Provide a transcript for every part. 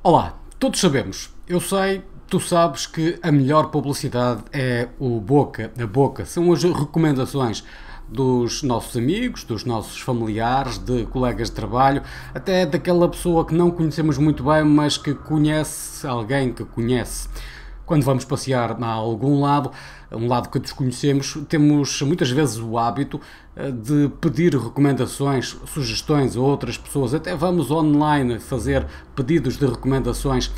Olá, todos sabemos, eu sei, tu sabes que a melhor publicidade é o boca a boca, são as recomendações dos nossos amigos, dos nossos familiares, de colegas de trabalho, até daquela pessoa que não conhecemos muito bem, mas que conhece alguém que conhece. Quando vamos passear a algum lado, um lado que desconhecemos, temos muitas vezes o hábito de pedir recomendações, sugestões a outras pessoas. Até vamos online fazer pedidos de recomendações.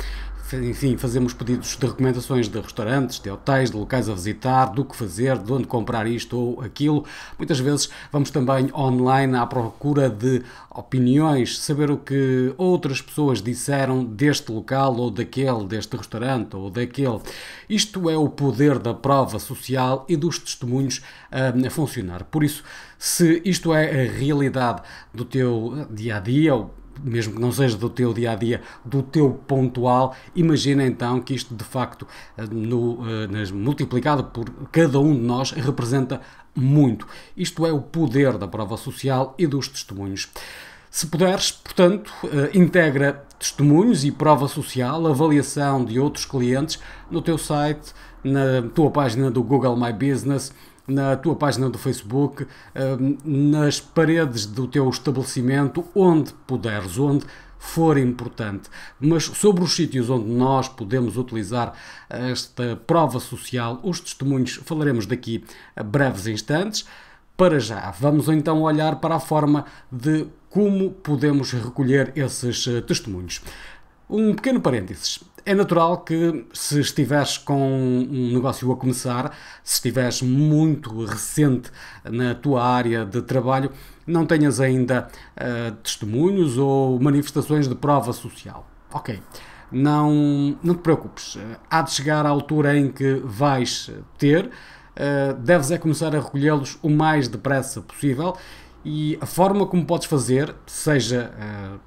Enfim, fazemos pedidos de recomendações de restaurantes, de hotéis, de locais a visitar, do que fazer, de onde comprar isto ou aquilo. Muitas vezes vamos também online à procura de opiniões, saber o que outras pessoas disseram deste local ou daquele, deste restaurante ou daquele. Isto é o poder da prova social e dos testemunhos a funcionar. Por isso, se isto é a realidade do teu dia-a-dia, ou mesmo que não seja do teu dia-a-dia, do teu pontual, imagina então que isto de facto, multiplicado por cada um de nós, representa muito. Isto é o poder da prova social e dos testemunhos. Se puderes, portanto, integra testemunhos e prova social, avaliação de outros clientes no teu site, na tua página do Google My Business, na tua página do Facebook, nas paredes do teu estabelecimento, onde puderes, onde for importante. Mas sobre os sítios onde nós podemos utilizar esta prova social, os testemunhos, falaremos daqui a breves instantes. Para já, vamos então olhar para a forma de como podemos recolher esses testemunhos. Um pequeno parênteses. É natural que, se estiveres com um negócio a começar, se estiveres muito recente na tua área de trabalho, não tenhas ainda testemunhos ou manifestações de prova social. Ok, não te preocupes. Há de chegar à altura em que vais ter, deves é começar a recolhê-los o mais depressa possível. E a forma como podes fazer, seja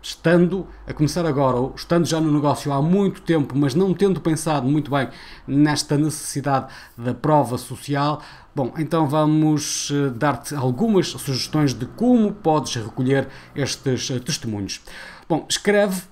estando a começar agora ou estando já no negócio há muito tempo, mas não tendo pensado muito bem nesta necessidade da prova social, bom, então vamos dar-te algumas sugestões de como podes recolher estes testemunhos. Bom, escreve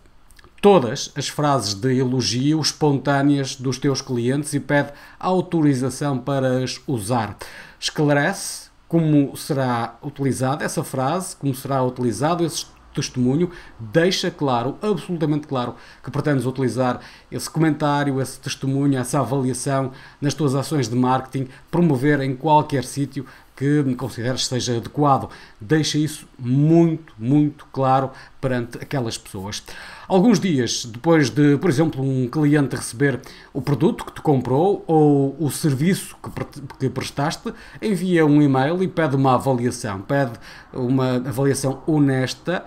todas as frases de elogio espontâneas dos teus clientes e pede autorização para as usar. Esclarece como será utilizada essa frase, como será utilizado esse testemunho, deixa claro, absolutamente claro, que pretendes utilizar esse comentário, esse testemunho, essa avaliação nas tuas ações de marketing, promover em qualquer sítio que consideres seja adequado. Deixa isso muito, muito claro perante aquelas pessoas. Alguns dias depois de, por exemplo, um cliente receber o produto que te comprou ou o serviço que prestaste, envia um e-mail e pede uma avaliação honesta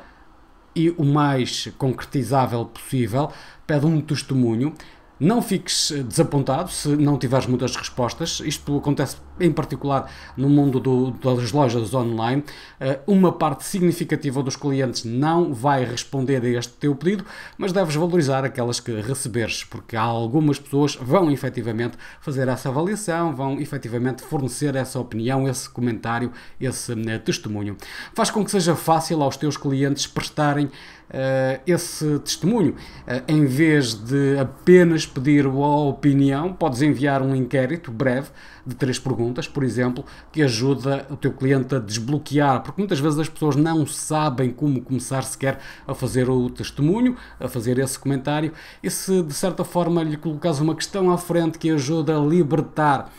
e o mais concretizável possível, pede um testemunho. Não fiques desapontado se não tiveres muitas respostas. Isto acontece em particular no mundo das lojas online. Uma parte significativa dos clientes não vai responder a este teu pedido, mas deves valorizar aquelas que receberes, porque há algumas pessoas que vão efetivamente fazer essa avaliação, vão efetivamente fornecer essa opinião, esse comentário, esse testemunho. Faz com que seja fácil aos teus clientes prestarem esse testemunho. Em vez de apenas pedir a opinião, podes enviar um inquérito breve de 3 perguntas, por exemplo, que ajuda o teu cliente a desbloquear, porque muitas vezes as pessoas não sabem como começar sequer a fazer o testemunho, a fazer esse comentário, e se de certa forma lhe colocas uma questão à frente que ajuda a libertar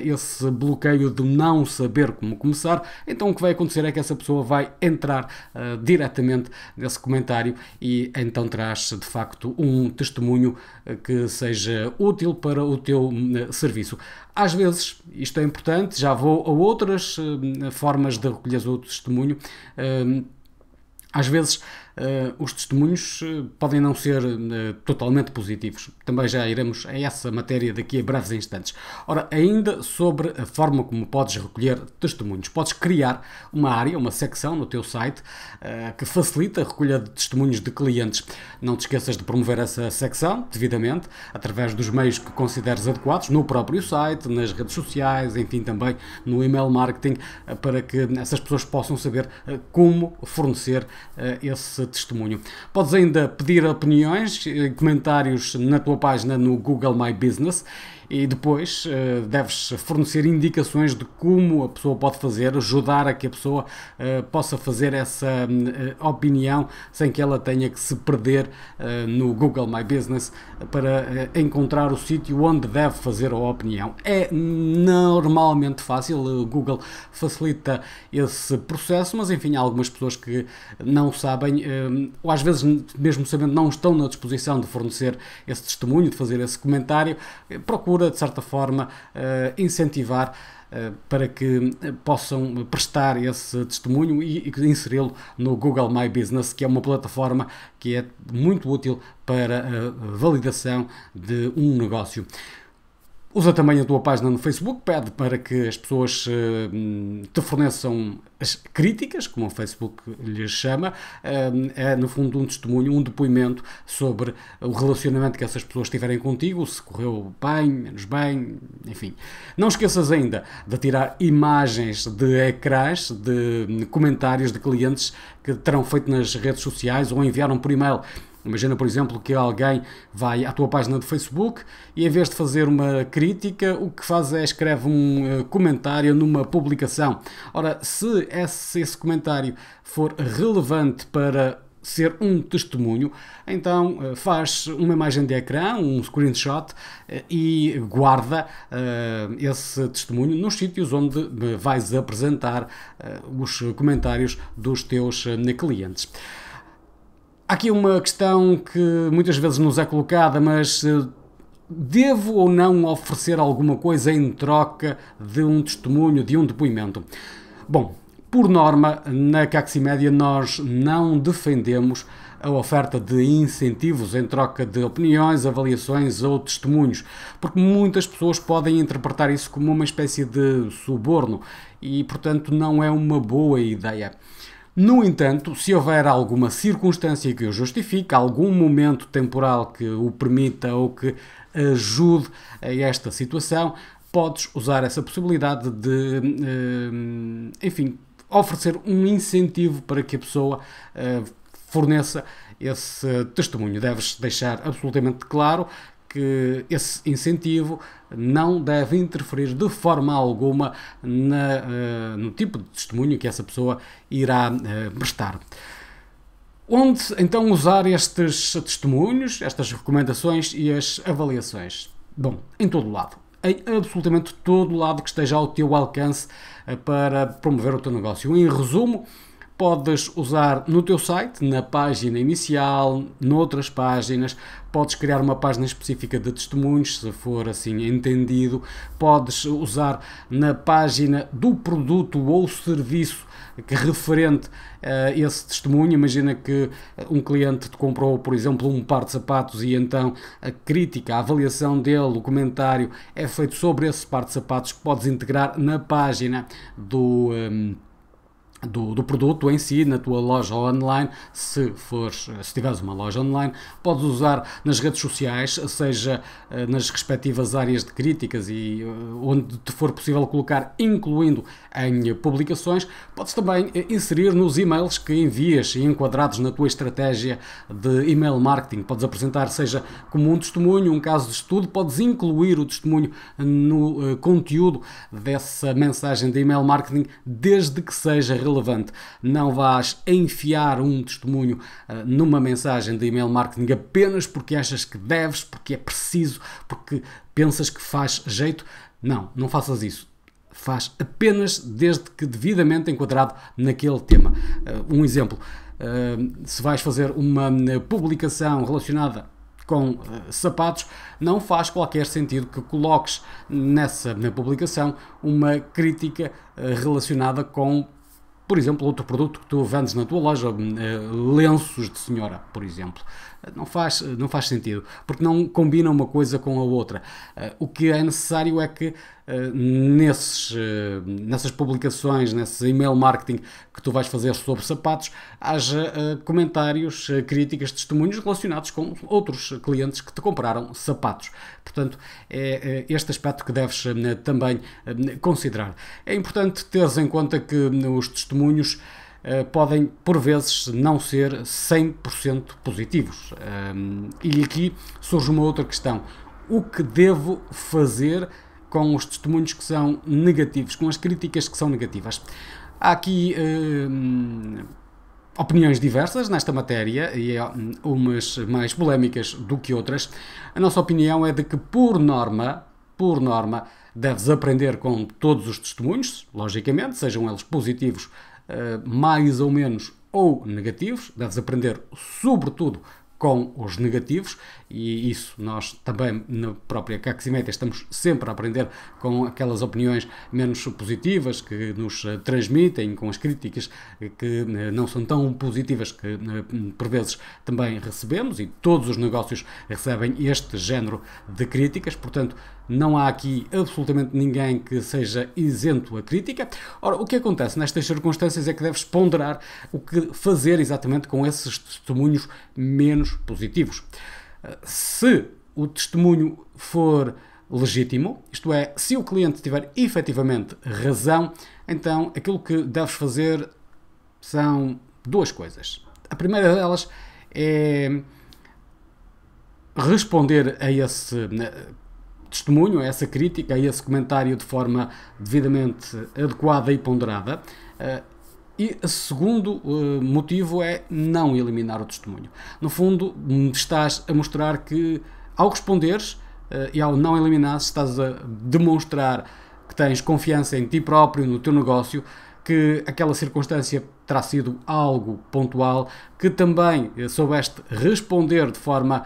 esse bloqueio de não saber como começar, então o que vai acontecer é que essa pessoa vai entrar diretamente nesse comentário e então terás de facto um testemunho que seja útil para o teu serviço. Às vezes, isto é importante, já vou a outras formas de recolher o testemunho. Às vezes os testemunhos podem não ser totalmente positivos. Também já iremos a essa matéria daqui a breves instantes. Ora, ainda sobre a forma como podes recolher testemunhos. Podes criar uma área, uma secção no teu site que facilita a recolha de testemunhos de clientes. Não te esqueças de promover essa secção devidamente, através dos meios que consideres adequados, no próprio site, nas redes sociais, enfim, também no email marketing, para que essas pessoas possam saber como fornecer esse esse testemunho. Podes ainda pedir opiniões e comentários na tua página no Google My Business e depois deves fornecer indicações de como a pessoa pode fazer, ajudar a que a pessoa possa fazer essa opinião sem que ela tenha que se perder no Google My Business para encontrar o sítio onde deve fazer a opinião. É normalmente fácil, o Google facilita esse processo, mas enfim, há algumas pessoas que não sabem, ou às vezes mesmo sabendo não estão na disposição de fornecer esse testemunho, de fazer esse comentário. Procura de certa forma incentivar para que possam prestar esse testemunho e inseri-lo no Google My Business, que é uma plataforma que é muito útil para a validação de um negócio. Usa também a tua página no Facebook, pede para que as pessoas te forneçam as críticas, como o Facebook lhes chama, é no fundo um testemunho, um depoimento sobre o relacionamento que essas pessoas tiverem contigo, se correu bem, menos bem, enfim. Não esqueças ainda de tirar imagens de ecrãs, de comentários de clientes que terão feito nas redes sociais ou enviaram por e-mail. Imagina, por exemplo, que alguém vai à tua página do Facebook e em vez de fazer uma crítica, o que faz é escreve um comentário numa publicação. Ora, se esse comentário for relevante para ser um testemunho, então faz uma imagem de ecrã, um screenshot e guarda esse testemunho nos sítios onde vais apresentar os comentários dos teus clientes. Há aqui uma questão que muitas vezes nos é colocada, mas devo ou não oferecer alguma coisa em troca de um testemunho, de um depoimento? Bom, por norma, na Caximédia nós não defendemos a oferta de incentivos em troca de opiniões, avaliações ou testemunhos, porque muitas pessoas podem interpretar isso como uma espécie de suborno e, portanto, não é uma boa ideia. No entanto, se houver alguma circunstância que o justifique, algum momento temporal que o permita ou que ajude a esta situação, podes usar essa possibilidade de, enfim, oferecer um incentivo para que a pessoa forneça esse testemunho. Deves deixar absolutamente claro que esse incentivo não deve interferir de forma alguma no tipo de testemunho que essa pessoa irá prestar. Onde então usar estes testemunhos, estas recomendações e as avaliações? Bom, em todo lado. Em absolutamente todo lado que esteja ao teu alcance para promover o teu negócio. Em resumo, podes usar no teu site, na página inicial, noutras páginas, podes criar uma página específica de testemunhos, se for assim entendido, podes usar na página do produto ou serviço que referente a esse testemunho. Imagina que um cliente te comprou, por exemplo, um par de sapatos e então a crítica, a avaliação dele, o comentário é feito sobre esse par de sapatos que podes integrar na página do produto em si, na tua loja online. Se tiveres uma loja online, podes usar nas redes sociais, seja nas respectivas áreas de críticas e onde te for possível colocar, incluindo em publicações. Podes também inserir nos e-mails que envias e enquadrados na tua estratégia de email marketing. Podes apresentar, seja como um testemunho, um caso de estudo, podes incluir o testemunho no conteúdo dessa mensagem de email marketing, desde que seja relevante. Não vais enfiar um testemunho numa mensagem de email marketing apenas porque achas que deves, porque é preciso, porque pensas que faz jeito. Não faças isso. Faz apenas desde que devidamente enquadrado naquele tema. Um exemplo, se vais fazer uma publicação relacionada com sapatos, não faz qualquer sentido que coloques na publicação uma crítica relacionada com, por exemplo, outro produto que tu vendes na tua loja, lenços de senhora, por exemplo. Não faz sentido, porque não combina uma coisa com a outra. O que é necessário é que nessas publicações, nesse email marketing que tu vais fazer sobre sapatos, haja comentários, críticas, testemunhos relacionados com outros clientes que te compraram sapatos. Portanto, é este aspecto que deves também considerar. É importante teres em conta que os testemunhos podem, por vezes, não ser 100% positivos. E aqui surge uma outra questão. O que devo fazer com os testemunhos que são negativos, com as críticas que são negativas? Há aqui opiniões diversas nesta matéria e umas mais polémicas do que outras. A nossa opinião é de que, por norma, deves aprender com todos os testemunhos, logicamente, sejam eles positivos, mais ou menos, ou negativos. Deves aprender, sobretudo, com os negativos, e isso nós também na própria Caximédia estamos sempre a aprender com aquelas opiniões menos positivas que nos transmitem, com as críticas que não são tão positivas que por vezes também recebemos, e todos os negócios recebem este género de críticas, portanto não há aqui absolutamente ninguém que seja isento a crítica. Ora, o que acontece nestas circunstâncias é que deves ponderar o que fazer exatamente com esses testemunhos menos positivos. Se o testemunho for legítimo, isto é, se o cliente tiver efetivamente razão, então aquilo que deves fazer são duas coisas. A primeira delas é responder a esse testemunho, a essa crítica, a esse comentário de forma devidamente adequada e ponderada. E o segundo motivo é não eliminar o testemunho. No fundo, estás a mostrar que, ao responderes e ao não eliminares, estás a demonstrar que tens confiança em ti próprio, no teu negócio, que aquela circunstância terá sido algo pontual, que também soubeste responder de forma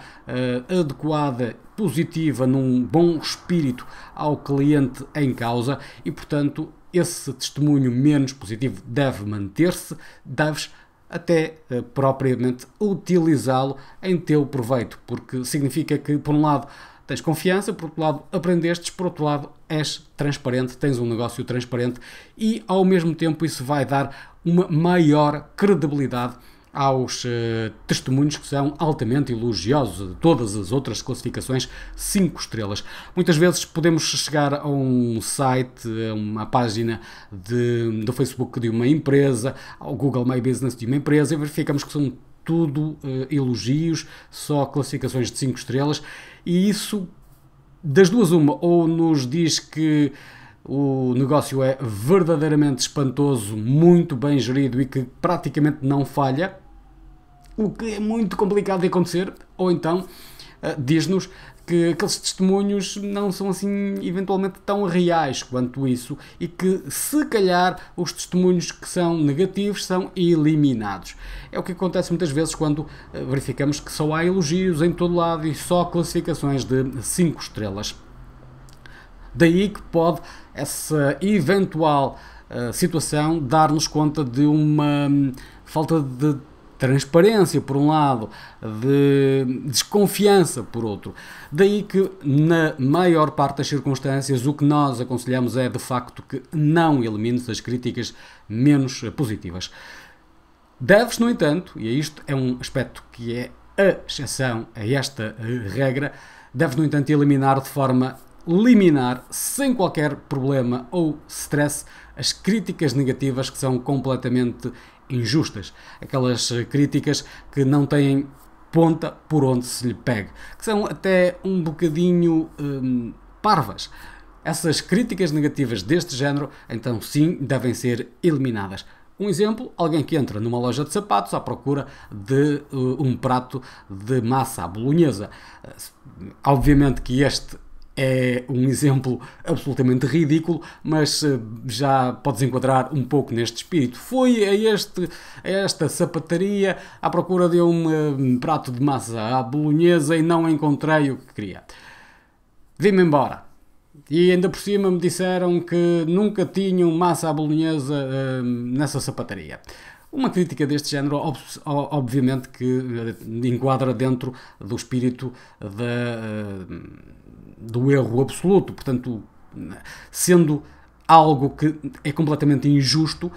adequada, positiva, num bom espírito ao cliente em causa, e, portanto, esse testemunho menos positivo deve manter-se, deves até propriamente utilizá-lo em teu proveito, porque significa que, por um lado, tens confiança, por outro lado, aprendestes, por outro lado, és transparente, tens um negócio transparente e, ao mesmo tempo, isso vai dar uma maior credibilidade aos testemunhos que são altamente elogiosos de todas as outras classificações 5 estrelas. Muitas vezes podemos chegar a um site, a uma página do Facebook de uma empresa, ao Google My Business de uma empresa, e verificamos que são tudo elogios, só classificações de 5 estrelas, e isso, das duas uma, ou nos diz que o negócio é verdadeiramente espantoso, muito bem gerido e que praticamente não falha, o que é muito complicado de acontecer, ou então diz-nos que aqueles testemunhos não são assim eventualmente tão reais quanto isso e que, se calhar, os testemunhos que são negativos são eliminados. É o que acontece muitas vezes quando verificamos que só há elogios em todo lado e só classificações de 5 estrelas. Daí que pode essa eventual situação dar-nos conta de uma falta de transparência, por um lado, de desconfiança, por outro. Daí que, na maior parte das circunstâncias, o que nós aconselhamos é, de facto, que não elimines as críticas menos positivas. Deves, no entanto, e isto é um aspecto que é a exceção a esta regra, deves, no entanto, eliminar de forma liminar, sem qualquer problema ou stress, as críticas negativas que são completamente injustas. Aquelas críticas que não têm ponta por onde se lhe pegue, que são até um bocadinho parvas. Essas críticas negativas deste género, então sim, devem ser eliminadas. Um exemplo, alguém que entra numa loja de sapatos à procura de um prato de massa à bolonhesa. Obviamente que este é um exemplo absolutamente ridículo, mas já podes enquadrar um pouco neste espírito. Foi a esta sapataria à procura de um prato de massa à bolonhesa e não encontrei o que queria. Vim-me embora. E ainda por cima me disseram que nunca tinham massa à bolonhesa nessa sapataria. Uma crítica deste género, obviamente, que enquadra dentro do espírito do erro absoluto. Portanto, sendo algo que é completamente injusto,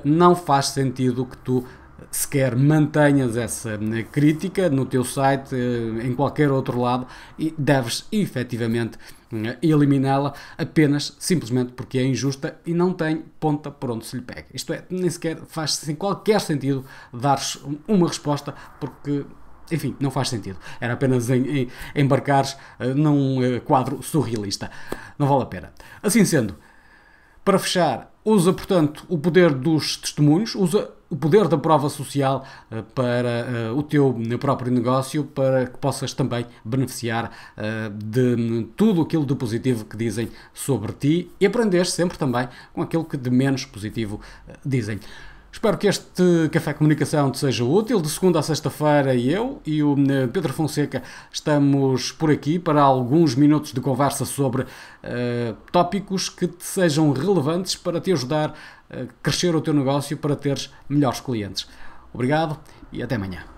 não faz sentido que tu sequer mantenhas essa crítica no teu site, em qualquer outro lado, e deves efetivamente eliminá-la apenas, simplesmente porque é injusta e não tem ponta por onde se lhe pega. Isto é, nem sequer faz sem qualquer sentido dar-se uma resposta, porque, enfim, não faz sentido. Era apenas embarcares num quadro surrealista. Não vale a pena. Assim sendo, para fechar, usa, portanto, o poder dos testemunhos, usa o poder da prova social para o teu próprio negócio, para que possas também beneficiar de tudo aquilo de positivo que dizem sobre ti e aprender sempre também com aquilo que de menos positivo dizem. Espero que este Café Comunicação te seja útil. De segunda a sexta-feira eu e o Pedro Fonseca estamos por aqui para alguns minutos de conversa sobre tópicos que te sejam relevantes para te ajudar a crescer o teu negócio, para teres melhores clientes. Obrigado e até amanhã.